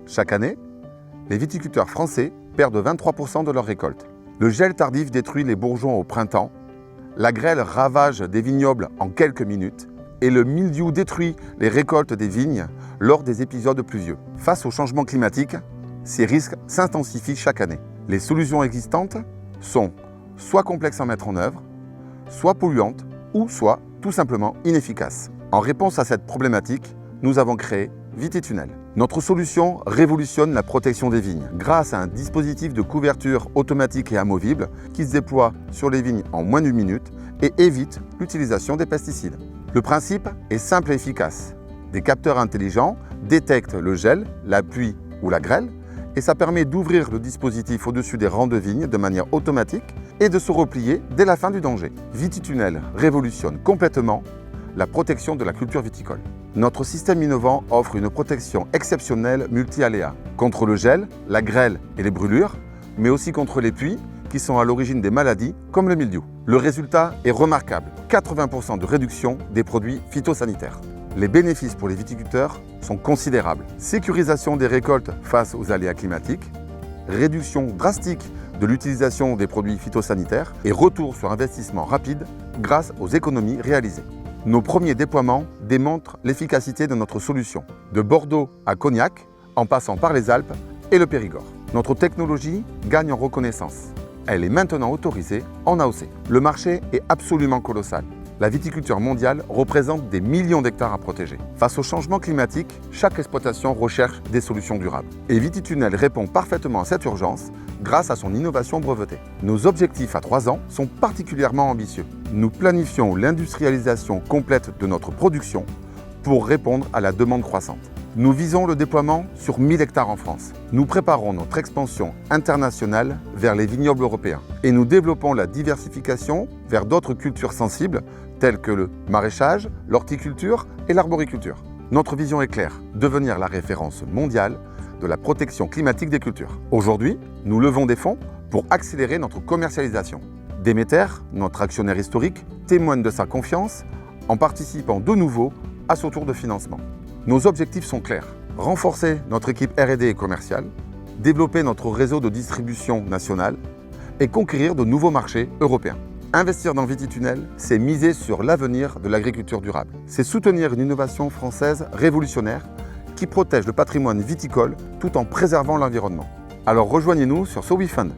Chaque année, les viticulteurs français perdent 23% de leur récolte. Le gel tardif détruit les bourgeons au printemps, la grêle ravage des vignobles en quelques minutes et le mildiou détruit les récoltes des vignes lors des épisodes pluvieux. Face au changement climatique, ces risques s'intensifient chaque année. Les solutions existantes sont soit complexes à mettre en œuvre, soit polluantes ou soit tout simplement inefficaces. En réponse à cette problématique, nous avons créé Vititunnel. Notre solution révolutionne la protection des vignes grâce à un dispositif de couverture automatique et amovible qui se déploie sur les vignes en moins d'une minute et évite l'utilisation des pesticides. Le principe est simple et efficace. Des capteurs intelligents détectent le gel, la pluie ou la grêle et ça permet d'ouvrir le dispositif au-dessus des rangs de vignes de manière automatique et de se replier dès la fin du danger. Vititunnel révolutionne complètement la protection de la culture viticole. Notre système innovant offre une protection exceptionnelle multi-aléas contre le gel, la grêle et les brûlures, mais aussi contre les puits qui sont à l'origine des maladies comme le mildiou. Le résultat est remarquable, 80% de réduction des produits phytosanitaires. Les bénéfices pour les viticulteurs sont considérables. Sécurisation des récoltes face aux aléas climatiques, réduction drastique de l'utilisation des produits phytosanitaires et retour sur investissement rapide grâce aux économies réalisées. Nos premiers déploiements démontrent l'efficacité de notre solution, de Bordeaux à Cognac, en passant par les Alpes et le Périgord. Notre technologie gagne en reconnaissance. Elle est maintenant autorisée en AOC. Le marché est absolument colossal. La viticulture mondiale représente des millions d'hectares à protéger. Face au changement climatique, chaque exploitation recherche des solutions durables. Et Vititunnel répond parfaitement à cette urgence grâce à son innovation brevetée. Nos objectifs à 3 ans sont particulièrement ambitieux. Nous planifions l'industrialisation complète de notre production pour répondre à la demande croissante. Nous visons le déploiement sur 1000 hectares en France. Nous préparons notre expansion internationale vers les vignobles européens et nous développons la diversification vers d'autres cultures sensibles telles que le maraîchage, l'horticulture et l'arboriculture. Notre vision est claire, devenir la référence mondiale de la protection climatique des cultures. Aujourd'hui, nous levons des fonds pour accélérer notre commercialisation. Déméter, notre actionnaire historique, témoigne de sa confiance en participant de nouveau à ce tour de financement. Nos objectifs sont clairs. Renforcer notre équipe R&D et commerciale, développer notre réseau de distribution nationale et conquérir de nouveaux marchés européens. Investir dans Vititunnel, c'est miser sur l'avenir de l'agriculture durable. C'est soutenir une innovation française révolutionnaire qui protège le patrimoine viticole tout en préservant l'environnement. Alors rejoignez-nous sur SoWeFund.